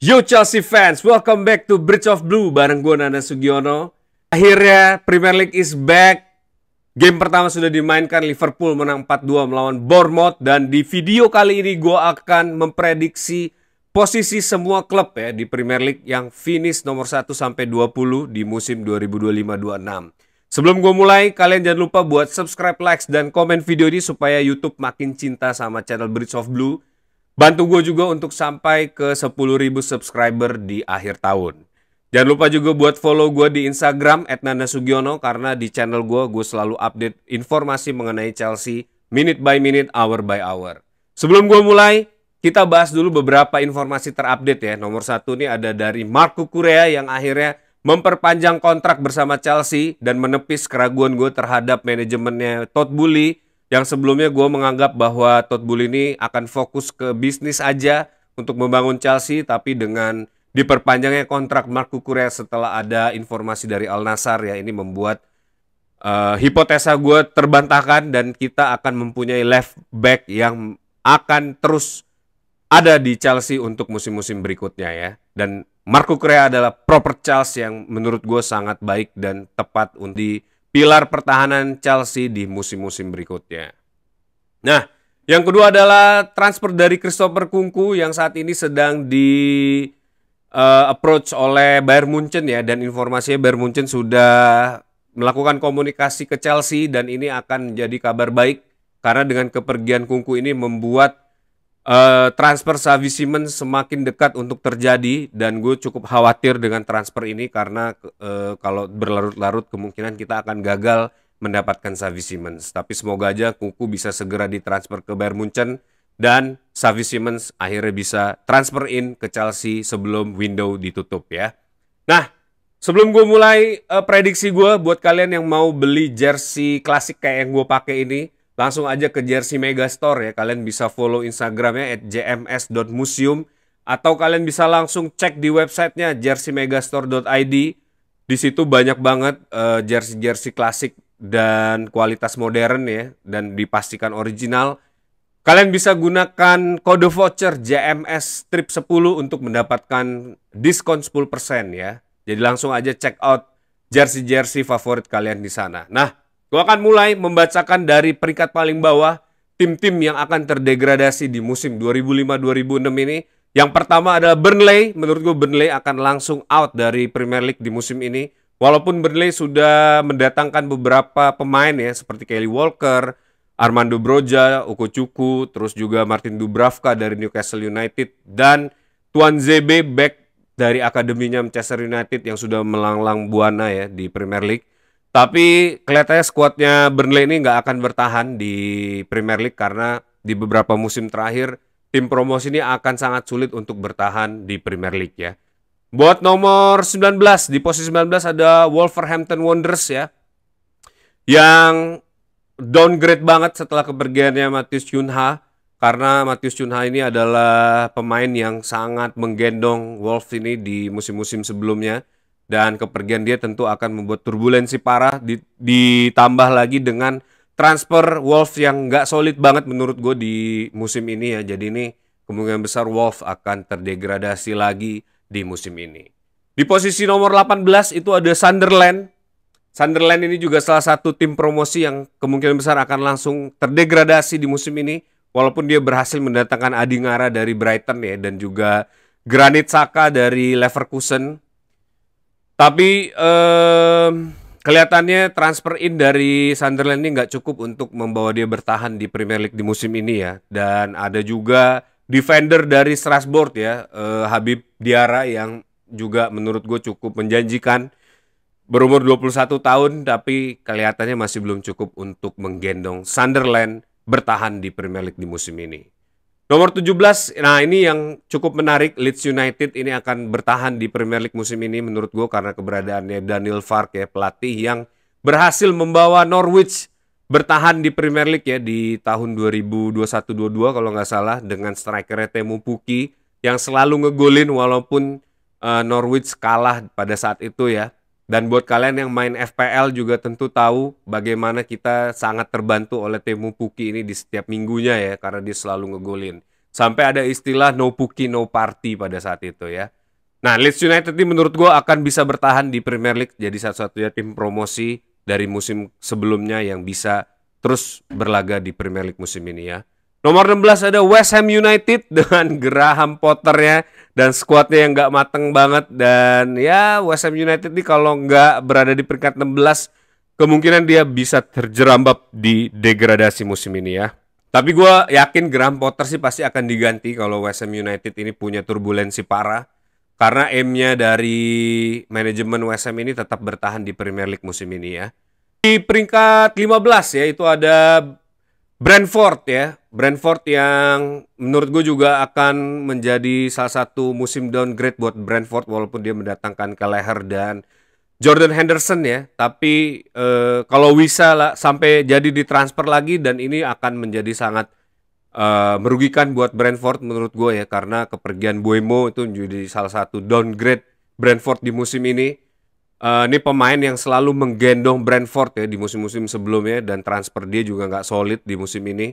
Yo Chelsea fans, welcome back to Bridge of Blue bareng gue Nana Sugiono. Akhirnya Premier League is back. Game pertama sudah dimainkan, Liverpool menang 4-2 melawan Bournemouth. Dan di video kali ini gue akan memprediksi posisi semua klub ya di Premier League yang finish nomor 1 sampai 20 di musim 2025-26. Sebelum gue mulai, kalian jangan lupa buat subscribe, like, dan komen video ini supaya YouTube makin cinta sama channel Bridge of Blue. Bantu gue juga untuk sampai ke 10.000 subscriber di akhir tahun. Jangan lupa juga buat follow gue di Instagram @nanasugiono karena di channel gue selalu update informasi mengenai Chelsea minute by minute, hour by hour. Sebelum gue mulai, kita bahas dulu beberapa informasi terupdate ya. Nomor 1 ini ada dari Marco Correa yang akhirnya memperpanjang kontrak bersama Chelsea dan menepis keraguan gue terhadap manajemennya Todd Boehly. Yang sebelumnya gue menganggap bahwa Todd Boehly ini akan fokus ke bisnis aja untuk membangun Chelsea, tapi dengan diperpanjangnya kontrak Marco Correa setelah ada informasi dari Al Nassr ya, ini membuat hipotesa gue terbantahkan dan kita akan mempunyai left back yang akan terus ada di Chelsea untuk musim-musim berikutnya ya. Dan Marco Correa adalah proper Chelsea yang menurut gue sangat baik dan tepat untuk pilar pertahanan Chelsea di musim-musim berikutnya. Nah, yang kedua adalah transfer dari Christopher Nkunku yang saat ini sedang di approach oleh Bayern Munchen ya, dan informasinya Bayern Munchen sudah melakukan komunikasi ke Chelsea dan ini akan menjadi kabar baik karena dengan kepergian Nkunku ini membuat transfer Xavi Simons semakin dekat untuk terjadi, dan gue cukup khawatir dengan transfer ini karena kalau berlarut-larut kemungkinan kita akan gagal mendapatkan Xavi Simons. Tapi semoga aja Nkunku bisa segera ditransfer ke Bayern Munchen dan Xavi Simons akhirnya bisa transfer in ke Chelsea sebelum window ditutup ya. Nah, sebelum gue mulai prediksi gue buat kalian yang mau beli jersey klasik kayak yang gue pakai ini, langsung aja ke Jersey Megastore ya. Kalian bisa follow Instagramnya @jms.museum atau kalian bisa langsung cek di websitenya jerseymegastore.id. Di situ banyak banget jersey-jersey klasik dan kualitas modern ya, dan dipastikan original. Kalian bisa gunakan kode voucher JMS Trip 10 untuk mendapatkan diskon 10% ya. Jadi langsung aja check out jersey-jersey favorit kalian di sana. Nah, gue akan mulai membacakan dari peringkat paling bawah tim-tim yang akan terdegradasi di musim 2005-2006 ini. Yang pertama adalah Burnley. Menurut gue Burnley akan langsung out dari Premier League di musim ini. Walaupun Burnley sudah mendatangkan beberapa pemain ya, seperti Kyle Walker, Armando Broja, Okochuku, terus juga Martin Dubravka dari Newcastle United, dan Tuan ZB back dari akademinya Manchester United yang sudah melanglang buana ya di Premier League. Tapi kelihatannya skuadnya Burnley ini nggak akan bertahan di Premier League karena di beberapa musim terakhir tim promosi ini akan sangat sulit untuk bertahan di Premier League ya. Buat nomor 19, di posisi 19 ada Wolverhampton Wanderers ya, yang downgrade banget setelah kepergiannya Matheus Cunha, karena Matheus Cunha ini adalah pemain yang sangat menggendong Wolves ini di musim-musim sebelumnya. Dan kepergian dia tentu akan membuat turbulensi parah, ditambah lagi dengan transfer Wolves yang nggak solid banget menurut gue di musim ini ya. Jadi ini kemungkinan besar Wolves akan terdegradasi lagi di musim ini. Di posisi nomor 18 itu ada Sunderland. Sunderland ini juga salah satu tim promosi yang kemungkinan besar akan langsung terdegradasi di musim ini. Walaupun dia berhasil mendatangkan Adi Ngara dari Brighton ya, dan juga Granit Xhaka dari Leverkusen. Tapi kelihatannya transfer in dari Sunderland ini nggak cukup untuk membawa dia bertahan di Premier League di musim ini ya. Dan ada juga defender dari Strasbourg ya, Habib Diarra, yang juga menurut gue cukup menjanjikan. Berumur 21 tahun tapi kelihatannya masih belum cukup untuk menggendong Sunderland bertahan di Premier League di musim ini. Nomor 17, nah ini yang cukup menarik, Leeds United ini akan bertahan di Premier League musim ini menurut gue karena keberadaannya Daniel Farke ya, pelatih yang berhasil membawa Norwich bertahan di Premier League ya di tahun 2021-22 kalau nggak salah, dengan strikernya Teemu Pukki yang selalu ngegolin walaupun Norwich kalah pada saat itu ya. Dan buat kalian yang main FPL juga tentu tahu bagaimana kita sangat terbantu oleh Teemu Pukki ini di setiap minggunya ya, karena dia selalu ngegolin. Sampai ada istilah no Pukki no party pada saat itu ya. Nah, Leeds United ini menurut gue akan bisa bertahan di Premier League, jadi satu-satunya tim promosi dari musim sebelumnya yang bisa terus berlaga di Premier League musim ini ya. Nomor 16 ada West Ham United dengan Graham Potternya dan skuadnya yang nggak mateng banget. Dan ya West Ham United ini kalau nggak berada di peringkat 16, kemungkinan dia bisa terjerambab di degradasi musim ini ya. Tapi gue yakin Graham Potter sih pasti akan diganti kalau West Ham United ini punya turbulensi parah. Karena aim-nya dari manajemen West Ham ini tetap bertahan di Premier League musim ini ya. Di peringkat 15 ya, itu ada Brentford ya. Brentford yang menurut gue juga akan menjadi salah satu musim downgrade buat Brentford walaupun dia mendatangkan Kelleher dan Jordan Henderson ya. Tapi kalau bisa lah sampai jadi ditransfer lagi dan ini akan menjadi sangat merugikan buat Brentford menurut gue ya, karena kepergian Mbeumo itu menjadi salah satu downgrade Brentford di musim ini. Ini pemain yang selalu menggendong Brentford ya di musim-musim sebelumnya dan transfer dia juga nggak solid di musim ini.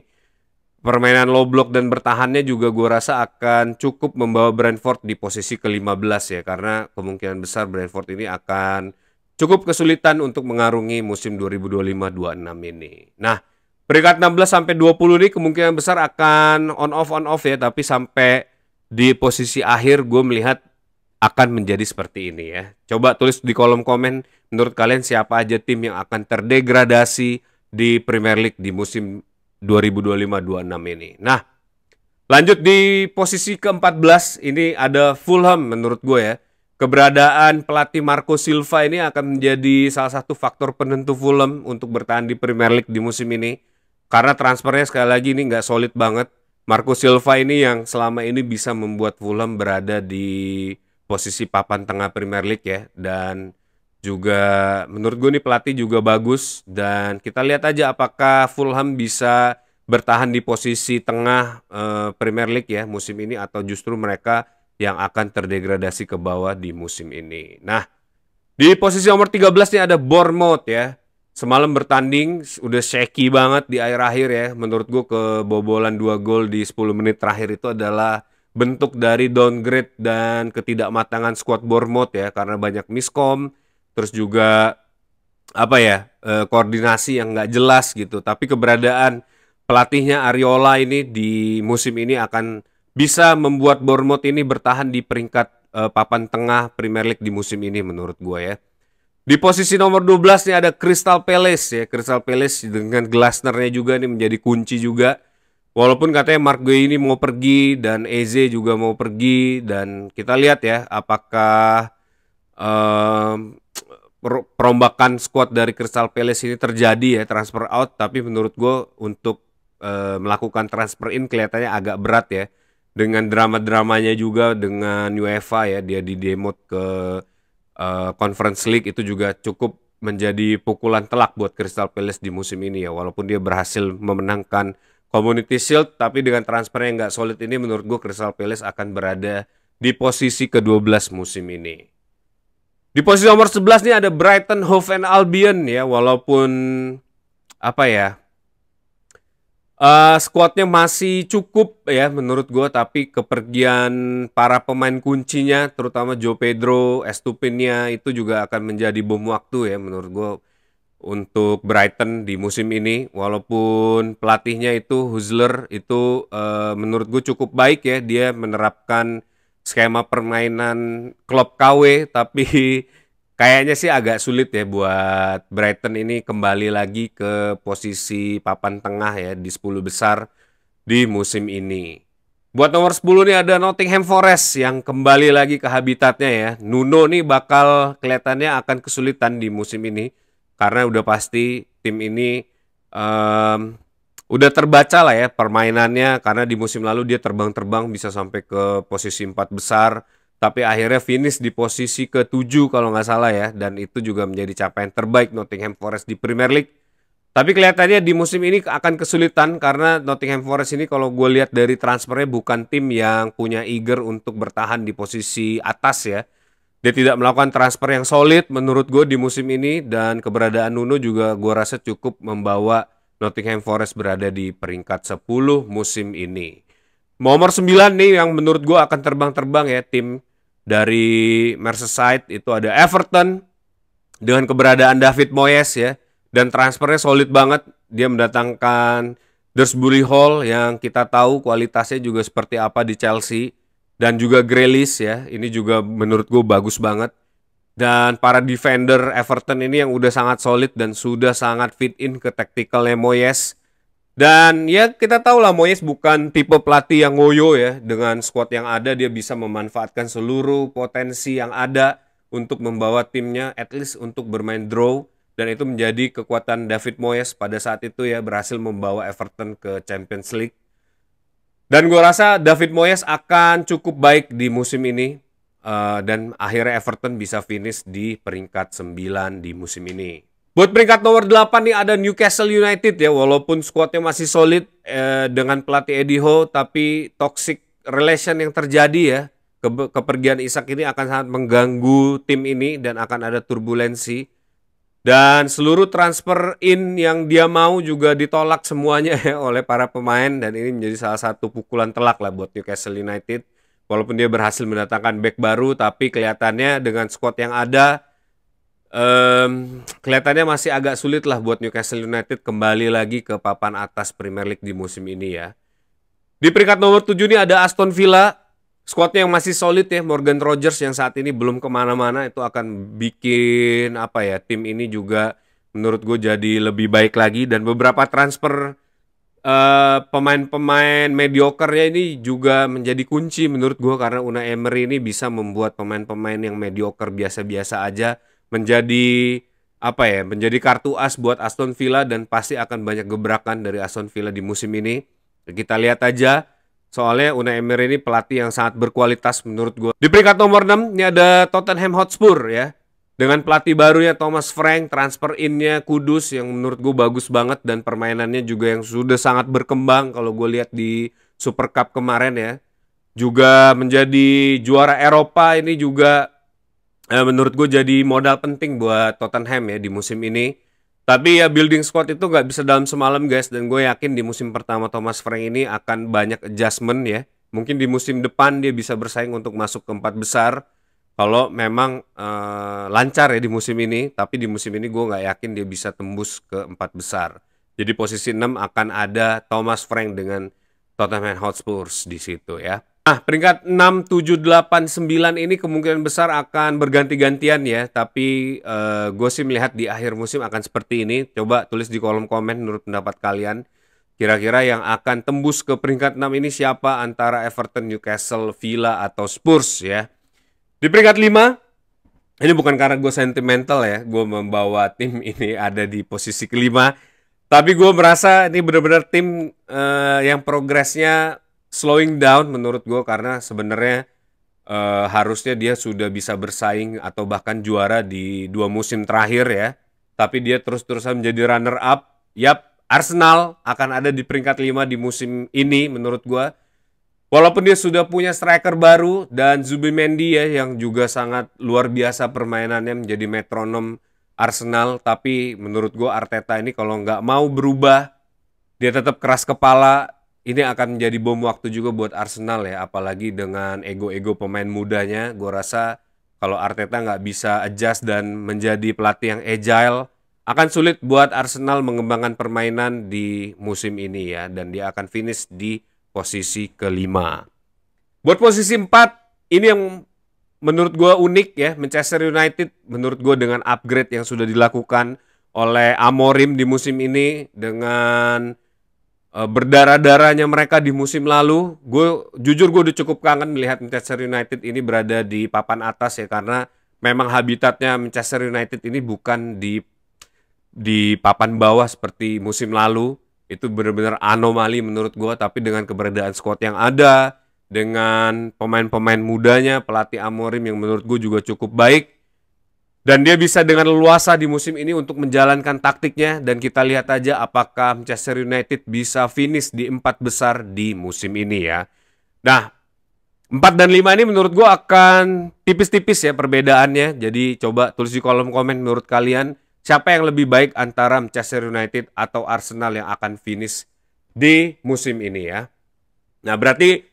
Permainan low block dan bertahannya juga gue rasa akan cukup membawa Brentford di posisi ke-15 ya, karena kemungkinan besar Brentford ini akan cukup kesulitan untuk mengarungi musim 2025-26 ini. Nah, peringkat 16 sampai 20 ini kemungkinan besar akan on off ya, tapi sampai di posisi akhir gue melihat akan menjadi seperti ini ya. Coba tulis di kolom komen menurut kalian siapa aja tim yang akan terdegradasi di Premier League di musim 2025-26 ini. Nah, lanjut di posisi ke-14 ini ada Fulham menurut gue ya. Keberadaan pelatih Marco Silva ini akan menjadi salah satu faktor penentu Fulham untuk bertahan di Premier League di musim ini. Karena transfernya sekali lagi ini nggak solid banget. Marco Silva ini yang selama ini bisa membuat Fulham berada di posisi papan tengah Premier League ya. Dan juga menurut gue nih pelatih juga bagus. Dan kita lihat aja apakah Fulham bisa bertahan di posisi tengah Premier League ya musim ini, atau justru mereka yang akan terdegradasi ke bawah di musim ini. Nah, di posisi nomor 13 nih ada Bournemouth ya. Semalam bertanding udah shaky banget di akhir-akhir ya. Menurut gue kebobolan 2 gol di 10 menit terakhir itu adalah bentuk dari downgrade dan ketidakmatangan skuad Bournemouth ya, karena banyak miskom, terus juga apa ya, koordinasi yang nggak jelas gitu. Tapi keberadaan pelatihnya Ariola ini di musim ini akan bisa membuat Bournemouth ini bertahan di peringkat papan tengah Premier League di musim ini menurut gue ya. Di posisi nomor 12 nih ada Crystal Palace ya. Crystal Palace dengan Glasner-nya juga nih menjadi kunci juga. Walaupun katanya Mark Guehi ini mau pergi dan Eze juga mau pergi, dan kita lihat ya apakah perombakan squad dari Crystal Palace ini terjadi ya, transfer out. Tapi menurut gue untuk melakukan transfer in kelihatannya agak berat ya. Dengan drama-dramanya juga dengan UEFA ya, dia di-demote ke Conference League, itu juga cukup menjadi pukulan telak buat Crystal Palace di musim ini ya. Walaupun dia berhasil memenangkan Community Shield, tapi dengan transfer yang nggak solid ini menurut gue Crystal Palace akan berada di posisi ke-12 musim ini. Di posisi nomor 11 nih ada Brighton Hove and Albion ya. Walaupun apa ya, skuadnya masih cukup ya menurut gue, tapi kepergian para pemain kuncinya terutama Joe Pedro, Estupiñán itu juga akan menjadi bom waktu ya menurut gue untuk Brighton di musim ini. Walaupun pelatihnya itu Husler itu menurut gue cukup baik ya, dia menerapkan skema permainan klub KW, tapi kayaknya sih agak sulit ya buat Brighton ini kembali lagi ke posisi papan tengah ya di 10 besar di musim ini. Buat nomor 10 nih ada Nottingham Forest yang kembali lagi ke habitatnya ya. Nuno nih bakal kelihatannya akan kesulitan di musim ini, karena udah pasti tim ini udah terbaca lah ya permainannya, karena di musim lalu dia terbang-terbang bisa sampai ke posisi 4 besar. Tapi akhirnya finish di posisi ke-7 kalau nggak salah ya. Dan itu juga menjadi capaian terbaik Nottingham Forest di Premier League. Tapi kelihatannya di musim ini akan kesulitan, karena Nottingham Forest ini kalau gue lihat dari transfernya bukan tim yang punya eager untuk bertahan di posisi atas ya. Dia tidak melakukan transfer yang solid menurut gue di musim ini. Dan keberadaan Nuno juga gue rasa cukup membawa Nottingham Forest berada di peringkat 10 musim ini. Nomor 9 nih yang menurut gue akan terbang-terbang ya, tim Dari Merseyside itu ada Everton dengan keberadaan David Moyes ya, dan transfernya solid banget. Dia mendatangkan Dersbury Hall yang kita tahu kualitasnya juga seperti apa di Chelsea, dan juga Grealish ya, ini juga menurut gue bagus banget. Dan para defender Everton ini yang udah sangat solid dan sudah sangat fit in ke tacticalnya Moyes. Dan ya kita tahu lah Moyes bukan tipe pelatih yang ngoyo ya. Dengan squad yang ada dia bisa memanfaatkan seluruh potensi yang ada untuk membawa timnya at least untuk bermain draw. Dan itu menjadi kekuatan David Moyes pada saat itu ya, berhasil membawa Everton ke Champions League. Dan gue rasa David Moyes akan cukup baik di musim ini. Dan akhirnya Everton bisa finish di peringkat 9 di musim ini. Buat peringkat nomor 8 nih ada Newcastle United ya. Walaupun skuadnya masih solid dengan pelatih Eddie Howe, tapi toxic relation yang terjadi ya. Kepergian Isak ini akan sangat mengganggu tim ini dan akan ada turbulensi. Dan seluruh transfer in yang dia mau juga ditolak semuanya ya oleh para pemain. Dan ini menjadi salah satu pukulan telak lah buat Newcastle United. Walaupun dia berhasil mendatangkan back baru, tapi kelihatannya dengan squad yang ada, kelihatannya masih agak sulit lah buat Newcastle United kembali lagi ke papan atas Premier League di musim ini ya. Di peringkat nomor 7 ini ada Aston Villa, squadnya yang masih solid ya. Morgan Rogers yang saat ini belum kemana-mana, itu akan bikin apa ya, tim ini juga menurut gue jadi lebih baik lagi. Dan beberapa transfer pemain-pemain mediocre-nya ini juga menjadi kunci menurut gue, karena Unai Emery ini bisa membuat pemain-pemain yang mediocre biasa-biasa aja menjadi apa ya, menjadi kartu as buat Aston Villa, dan pasti akan banyak gebrakan dari Aston Villa di musim ini. Kita lihat aja, soalnya Unai Emery ini pelatih yang sangat berkualitas menurut gue. Di peringkat nomor 6 ini ada Tottenham Hotspur ya. Dengan pelatih barunya Thomas Frank, transfer in-nya Kudus yang menurut gue bagus banget, dan permainannya juga yang sudah sangat berkembang kalau gue lihat di Super Cup kemarin ya. Juga menjadi juara Eropa, ini juga menurut gue jadi modal penting buat Tottenham ya di musim ini. Tapi ya building squad itu nggak bisa dalam semalam guys, dan gue yakin di musim pertama Thomas Frank ini akan banyak adjustment ya. Mungkin di musim depan dia bisa bersaing untuk masuk ke 4 besar. Kalau memang lancar ya di musim ini, tapi di musim ini gue nggak yakin dia bisa tembus ke 4 besar. Jadi posisi 6 akan ada Thomas Frank dengan Tottenham Hotspur di situ ya. Nah, peringkat 6, 7, 8, 9 ini kemungkinan besar akan berganti-gantian ya. Tapi gue sih melihat di akhir musim akan seperti ini. Coba tulis di kolom komen menurut pendapat kalian. Kira-kira yang akan tembus ke peringkat 6 ini siapa, antara Everton, Newcastle, Villa, atau Spurs ya. Di peringkat 5, ini bukan karena gue sentimental ya, gue membawa tim ini ada di posisi kelima, tapi gue merasa ini benar-benar tim yang progresnya slowing down menurut gue, karena sebenarnya harusnya dia sudah bisa bersaing atau bahkan juara di 2 musim terakhir ya, tapi dia terus-terusan menjadi runner up. Yap, Arsenal akan ada di peringkat 5 di musim ini menurut gue. Walaupun dia sudah punya striker baru dan Zubimendi ya, yang juga sangat luar biasa permainannya, menjadi metronom Arsenal. Tapi menurut gue Arteta ini kalau nggak mau berubah, dia tetap keras kepala, ini akan menjadi bom waktu juga buat Arsenal ya. Apalagi dengan ego-ego pemain mudanya, gue rasa kalau Arteta nggak bisa adjust dan menjadi pelatih yang agile, akan sulit buat Arsenal mengembangkan permainan di musim ini ya. Dan dia akan finish di posisi kelima. Buat posisi 4, ini yang menurut gue unik ya. Manchester United menurut gue dengan upgrade yang sudah dilakukan oleh Amorim di musim ini, dengan berdarah-darahnya mereka di musim lalu, jujur gue udah cukup kangen melihat Manchester United ini berada di papan atas ya, karena memang habitatnya Manchester United ini bukan di papan bawah seperti musim lalu. Itu benar-benar anomali menurut gue. Tapi dengan keberadaan squad yang ada, dengan pemain-pemain mudanya, pelatih Amorim yang menurut gue juga cukup baik, dan dia bisa dengan leluasa di musim ini untuk menjalankan taktiknya. Dan kita lihat aja apakah Manchester United bisa finish di 4 besar di musim ini ya. Nah, 4 dan 5 ini menurut gue akan tipis-tipis ya perbedaannya. Jadi coba tulis di kolom komen menurut kalian, siapa yang lebih baik antara Manchester United atau Arsenal yang akan finish di musim ini ya. Nah, berarti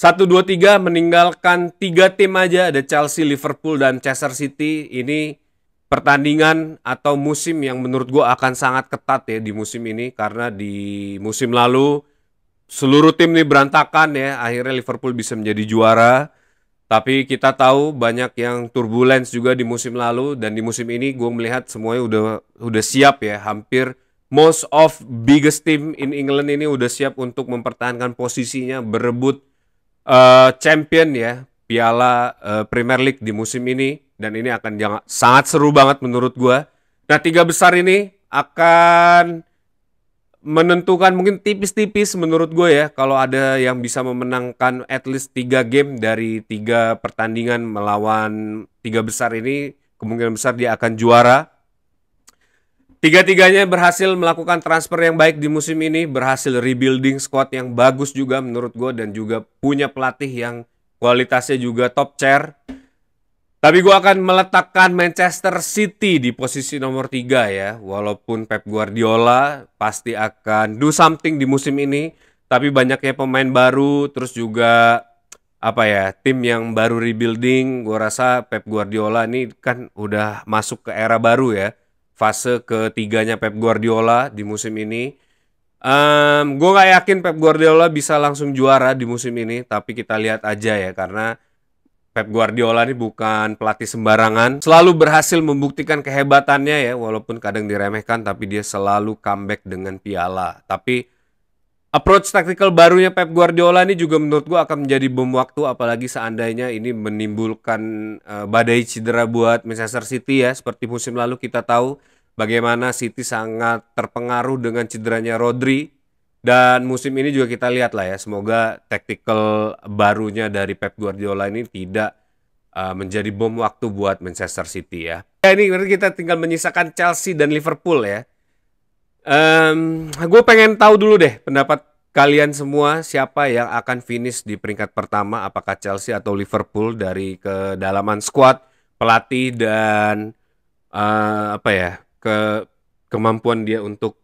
1, 2, 3 meninggalkan 3 tim aja, ada Chelsea, Liverpool, dan Manchester City. Ini pertandingan atau musim yang menurut gue akan sangat ketat ya di musim ini. Karena di musim lalu seluruh tim ini berantakan ya. Akhirnya Liverpool bisa menjadi juara. Tapi kita tahu banyak yang turbulence juga di musim lalu. Dan di musim ini gue melihat semuanya udah siap ya. Hampir most of biggest team in England ini udah siap untuk mempertahankan posisinya, berebut champion ya, Piala Premier League di musim ini. Dan ini akan sangat seru banget menurut gua. Nah, 3 besar ini akan menentukan mungkin tipis-tipis menurut gue ya. Kalau ada yang bisa memenangkan at least 3 game dari 3 pertandingan melawan 3 besar ini, kemungkinan besar dia akan juara. Tiga-tiganya berhasil melakukan transfer yang baik di musim ini, berhasil rebuilding squad yang bagus juga menurut gue, dan juga punya pelatih yang kualitasnya juga top tier. Tapi gue akan meletakkan Manchester City di posisi nomor 3 ya. Walaupun Pep Guardiola pasti akan do something di musim ini, tapi banyaknya pemain baru, terus juga tim yang baru rebuilding. Gue rasa Pep Guardiola ini kan udah masuk ke era baru ya. Fase ketiganya Pep Guardiola di musim ini. Gue gak yakin Pep Guardiola bisa langsung juara di musim ini, tapi kita lihat aja ya, karena Pep Guardiola ini bukan pelatih sembarangan. Selalu berhasil membuktikan kehebatannya ya, walaupun kadang diremehkan, tapi dia selalu comeback dengan piala. Tapi approach tactical barunya Pep Guardiola ini juga menurut gue akan menjadi bom waktu, apalagi seandainya ini menimbulkan badai cedera buat Manchester City ya. Seperti musim lalu kita tahu bagaimana City sangat terpengaruh dengan cederanya Rodri. Dan musim ini juga kita lihat lah ya, semoga tactical barunya dari Pep Guardiola ini tidak menjadi bom waktu buat Manchester City ya. Ini kita tinggal menyisakan Chelsea dan Liverpool ya. Gue pengen tahu dulu deh pendapat kalian semua, siapa yang akan finish di peringkat pertama, apakah Chelsea atau Liverpool dari kedalaman squad, pelatih, dan kemampuan dia untuk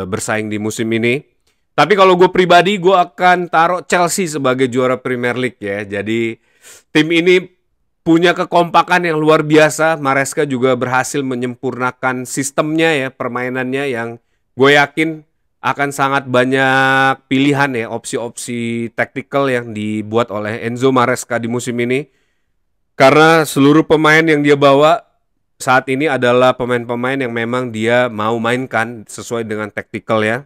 bersaing di musim ini. Tapi kalau gue pribadi, gue akan taruh Chelsea sebagai juara Premier League ya. Jadi tim ini punya kekompakan yang luar biasa. Maresca juga berhasil menyempurnakan sistemnya ya, permainannya, yang gue yakin akan sangat banyak pilihan ya, opsi-opsi taktikal yang dibuat oleh Enzo Maresca di musim ini. Karena seluruh pemain yang dia bawa saat ini adalah pemain-pemain yang memang dia mau mainkan sesuai dengan taktikal ya.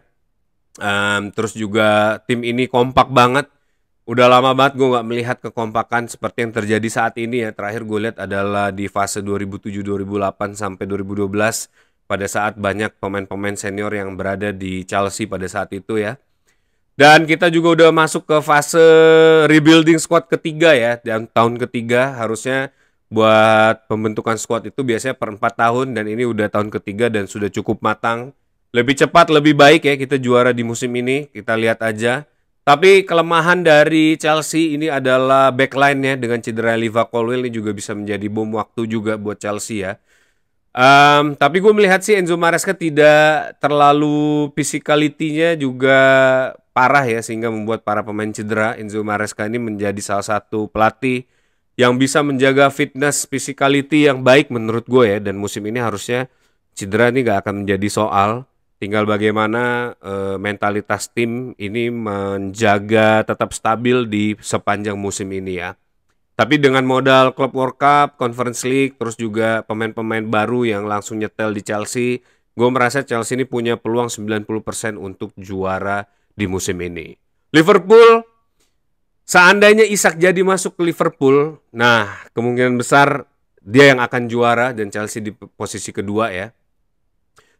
Terus juga tim ini kompak banget. Udah lama banget gue gak melihat kekompakan seperti yang terjadi saat ini ya. Terakhir gue lihat adalah di fase 2007-2008 sampai 2012, pada saat banyak pemain-pemain senior yang berada di Chelsea pada saat itu ya. Dan kita juga udah masuk ke fase rebuilding squad ketiga ya. Dan tahun ketiga harusnya buat pembentukan squad itu biasanya per 4 tahun. Dan ini udah tahun ketiga dan sudah cukup matang. Lebih cepat, lebih baik ya kita juara di musim ini. Kita lihat aja. Tapi kelemahan dari Chelsea ini adalah backline-nya, dengan cedera Liva Colwill ini juga bisa menjadi bom waktu juga buat Chelsea ya. Tapi gue melihat sih Enzo Maresca tidak terlalu physicality-nya juga parah ya, sehingga membuat para pemain cedera. Enzo Maresca ini menjadi salah satu pelatih yang bisa menjaga fitness physicality yang baik menurut gue ya. Dan musim ini harusnya cedera ini gak akan menjadi soal. Tinggal bagaimana mentalitas tim ini menjaga tetap stabil di sepanjang musim ini ya. Tapi dengan modal Club World Cup, Conference League, terus juga pemain-pemain baru yang langsung nyetel di Chelsea, gue merasa Chelsea ini punya peluang 90% untuk juara di musim ini. Liverpool, seandainya Isak jadi masuk ke Liverpool, nah kemungkinan besar dia yang akan juara dan Chelsea di posisi kedua ya.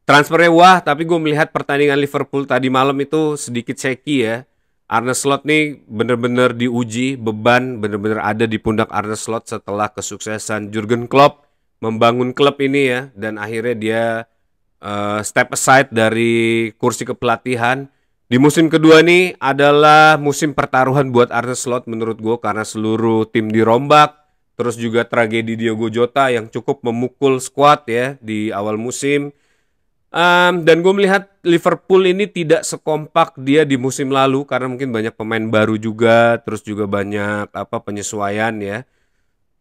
Transfernya wah, tapi gue melihat pertandingan Liverpool tadi malam itu sedikit shaky ya. Arne Slot nih bener-bener diuji, beban bener-bener ada di pundak Arne Slot setelah kesuksesan Jurgen Klopp membangun klub ini ya. Dan akhirnya dia step aside dari kursi kepelatihan. Di musim kedua ini adalah musim pertaruhan buat Arne Slot menurut gue, karena seluruh tim dirombak. Terus juga tragedi Diogo Jota yang cukup memukul skuad ya di awal musim. Dan gue melihat Liverpool ini tidak sekompak dia di musim lalu karena mungkin banyak pemain baru juga, terus juga banyak penyesuaian ya.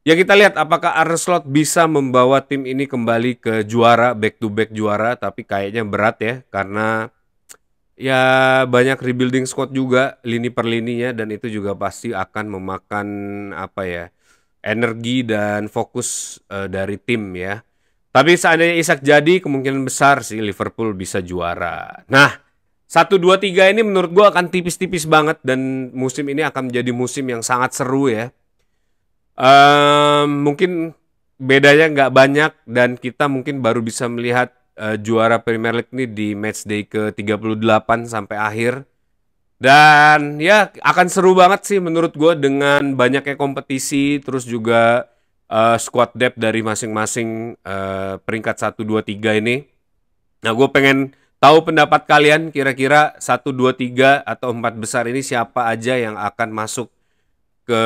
Ya kita lihat apakah Arne Slot bisa membawa tim ini kembali ke juara, back to back juara, tapi kayaknya berat ya karena ya banyak rebuilding squad juga lini per lininya dan itu juga pasti akan memakan energi dan fokus dari tim ya. Tapi seandainya Isak jadi, kemungkinan besar sih Liverpool bisa juara. Nah, 1, 2, 3 ini menurut gue akan tipis-tipis banget. Dan musim ini akan menjadi musim yang sangat seru ya. Mungkin bedanya nggak banyak. Dan kita mungkin baru bisa melihat juara Premier League ini di matchday ke-38 sampai akhir. Dan ya akan seru banget sih menurut gue dengan banyaknya kompetisi. Terus juga squad depth dari masing-masing peringkat 1, 2, 3 ini. Nah, gue pengen tahu pendapat kalian kira-kira 1, 2, 3 atau 4 besar ini siapa aja yang akan masuk ke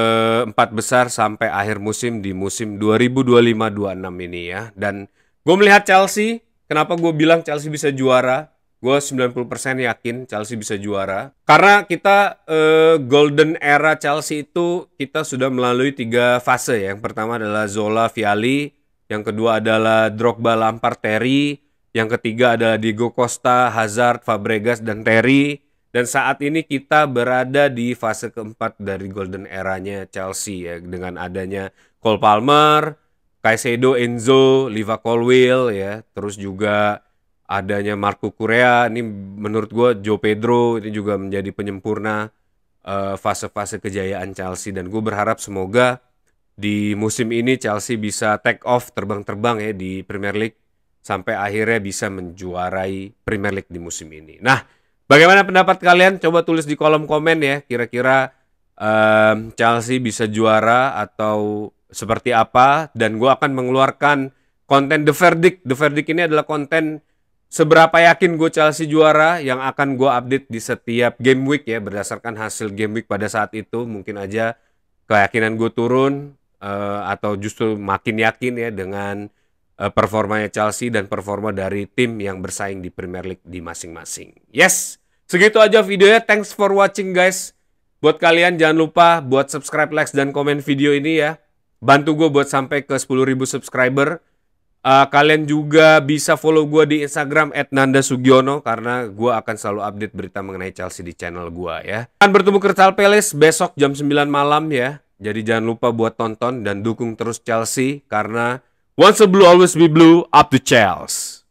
4 besar sampai akhir musim di musim 2025-26 ini ya. Dan gue melihat Chelsea, kenapa gue bilang Chelsea bisa juara? Gue 90% yakin Chelsea bisa juara. Karena kita golden era Chelsea itu kita sudah melalui 3 fase ya. Yang pertama adalah Zola, Vialli. Yang kedua adalah Drogba, Lampard, Terry. Yang ketiga adalah Diego Costa, Hazard, Fabregas, dan Terry. Dan saat ini kita berada di fase keempat dari golden eranya Chelsea ya. Dengan adanya Cole Palmer, Caicedo, Enzo, Liva Colwill ya. Terus juga adanya Marco Correa, ini menurut gue Joe Pedro ini juga menjadi penyempurna fase-fase kejayaan Chelsea. Dan gue berharap semoga di musim ini Chelsea bisa take off, terbang-terbang ya di Premier League sampai akhirnya bisa menjuarai Premier League di musim ini. Nah, bagaimana pendapat kalian? Coba tulis di kolom komen ya, kira-kira Chelsea bisa juara atau seperti apa. Dan gue akan mengeluarkan konten The Verdict. The Verdict ini adalah konten seberapa yakin gue Chelsea juara yang akan gue update di setiap game week ya, berdasarkan hasil game week pada saat itu. Mungkin aja keyakinan gue turun atau justru makin yakin ya dengan performanya Chelsea dan performa dari tim yang bersaing di Premier League di masing-masing. Yes, segitu aja videonya. Thanks for watching guys. Buat kalian jangan lupa buat subscribe, like, dan komen video ini ya. Bantu gue buat sampai ke 10.000 subscriber. Kalian juga bisa follow gue di Instagram @nandasugiono karena gue akan selalu update berita mengenai Chelsea di channel gue ya. Akan bertemu Crystal Palace besok jam 9 malam ya. Jadi jangan lupa buat tonton dan dukung terus Chelsea karena once a blue always be blue, up to Chelsea.